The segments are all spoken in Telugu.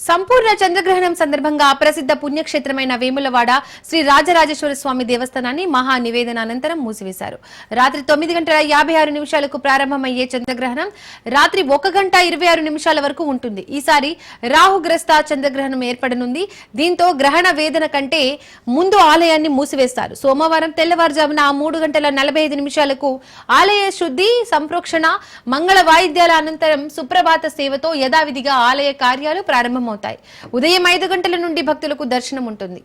సంపూర్ణ చంద్రగ్రహణం సందర్భంగా ప్రసిద్ధ పుణ్యక్షేత్రమైన వేములవాడ శ్రీ రాజరాజేశ్వర స్వామి దేవస్థానాన్ని మహా నివేదన అనంతరం మూసివేశారు. రాత్రి 9:56 ప్రారంభమయ్యే చంద్రగ్రహణం రాత్రి 1:26 వరకు ఉంటుంది. ఈసారి రాహుగ్రస్త చంద్రగ్రహణం ఏర్పడనుంది. దీంతో గ్రహణ వేదన కంటే ముందు ఆలయాన్ని మూసివేస్తారు. సోమవారం తెల్లవారుజామున 3:45 ఆలయ శుద్ధి, సంప్రోక్షణ, మంగళ వాయిద్యాల అనంతరం సుప్రభాత సేవతో యథావిధిగా ఆలయ కార్యాలు ప్రారంభమవుతాయి. ఉదయం 5 గంటల నుండి భక్తులకు దర్శనం ఉంటుంది.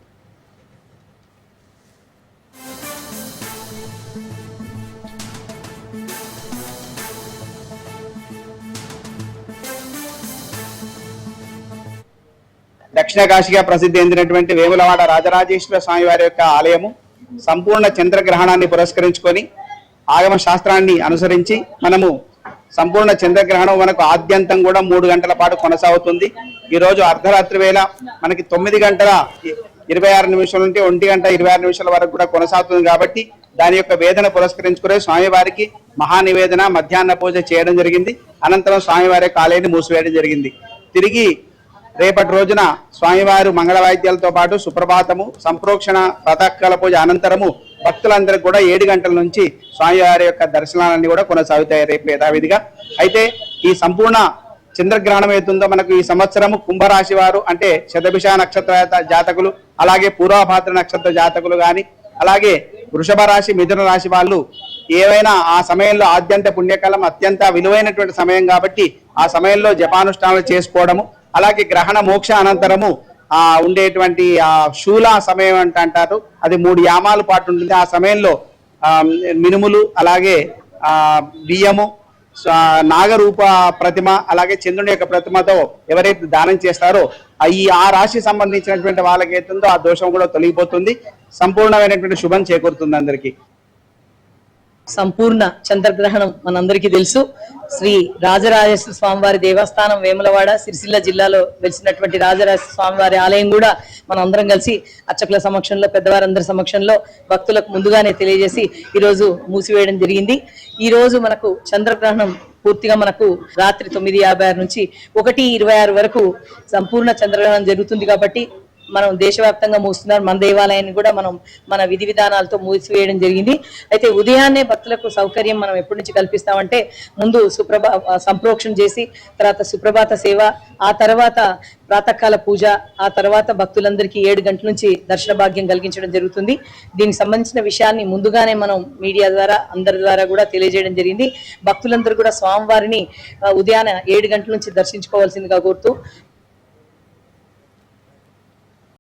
దక్షిణ కాశీగా ప్రసిద్ధి చెందినటువంటి వేములవాడ రాజరాజేశ్వర స్వామి వారి యొక్క ఆలయము సంపూర్ణ చంద్రగ్రహణాన్ని పురస్కరించుకొని ఆగమ శాస్త్రాన్ని అనుసరించి మనము సంపూర్ణ చంద్రగ్రహణం మనకు ఆద్యంతం కూడా 3 గంటల పాటు కొనసాగుతుంది. ఈ రోజు అర్ధరాత్రి వేళ మనకి 9:26 నుండి 1:26 వరకు కూడా కొనసాగుతుంది. కాబట్టి దాని యొక్క వేదన పురస్కరించుకునే స్వామివారికి మహానివేదన, మధ్యాహ్న పూజ చేయడం జరిగింది. అనంతరం స్వామివారి యొక్క ఆలయాన్ని మూసివేయడం జరిగింది. తిరిగి రేపటి రోజున స్వామివారు మంగళ వాయిద్యాలతో పాటు సుప్రభాతము, సంప్రోక్షణ, ప్రాతకాల పూజ అనంతరము భక్తులందరికీ కూడా 7 గంటల నుంచి స్వామివారి యొక్క దర్శనాలన్నీ కూడా కొనసాగుతాయి రేపు యథావిధిగా. అయితే ఈ సంపూర్ణ చంద్రగ్రహణం ఏతుందో మనకు ఈ సంవత్సరము కుంభరాశి వారు అంటే శతభిష నక్షత్ర జాతకులు, అలాగే పూర్వభాద్ర నక్షత్ర జాతకులు కానీ, అలాగే వృషభ రాశి, మిథున రాశి వాళ్ళు ఏవైనా ఆ సమయంలో ఆద్యంత పుణ్యకాలం అత్యంత విలువైనటువంటి సమయం కాబట్టి ఆ సమయంలో జపానుష్ఠానాలు చేసుకోవడము, అలాగే గ్రహణ మోక్ష అనంతరము ఉండేటువంటి శూల సమయం అంటారు. అది 3 యామాల పాటు ఉంటుంది. ఆ సమయంలో మినుములు, అలాగే బియ్యము, నాగరూప ప్రతిమ, అలాగే చంద్రుని యొక్క ప్రతిమతో ఎవరైతే దానం చేస్తారో ఆ రాశి సంబంధించినటువంటి వాళ్ళకి అవుతుందో ఆ దోషం కూడా తొలగిపోతుంది. సంపూర్ణమైనటువంటి శుభం చేకూరుతుంది అందరికీ. సంపూర్ణ చంద్రగ్రహణం మనందరికీ తెలుసు. శ్రీ రాజరాజేశ్వర స్వామివారి దేవస్థానం వేములవాడ సిరిసిల్ల జిల్లాలో వెలిసినటువంటి రాజరాజేశ్వర స్వామివారి ఆలయం కూడా మనం అందరం కలిసి అర్చకుల సమక్షంలో, పెద్దవారందరి సమక్షంలో భక్తులకు ముందుగానే తెలియజేసి ఈరోజు మూసివేయడం జరిగింది. ఈ రోజు మనకు చంద్రగ్రహణం పూర్తిగా మనకు రాత్రి 9:56 నుంచి 1:26 వరకు సంపూర్ణ చంద్రగ్రహణం జరుగుతుంది. కాబట్టి మనం దేశవ్యాప్తంగా మూస్తున్నారు. మన దేవాలయాన్ని కూడా మనం మన విధి విధానాలతో మూసివేయడం జరిగింది. అయితే ఉదయాన్నే భక్తులకు సౌకర్యం మనం ఎప్పటి నుంచి కల్పిస్తామంటే ముందు సంప్రోక్షణ చేసి, తర్వాత సుప్రభాత సేవ, ఆ తర్వాత ప్రాతకాల పూజ, ఆ తర్వాత భక్తులందరికీ 7 గంటల నుంచి దర్శన భాగ్యం కలిగించడం జరుగుతుంది. దీనికి సంబంధించిన విషయాన్ని ముందుగానే మనం మీడియా ద్వారా అందరి ద్వారా కూడా తెలియజేయడం జరిగింది. భక్తులందరూ కూడా స్వామివారిని ఉదయాన 7 గంటల నుంచి దర్శించుకోవాల్సిందిగా కోరుతూ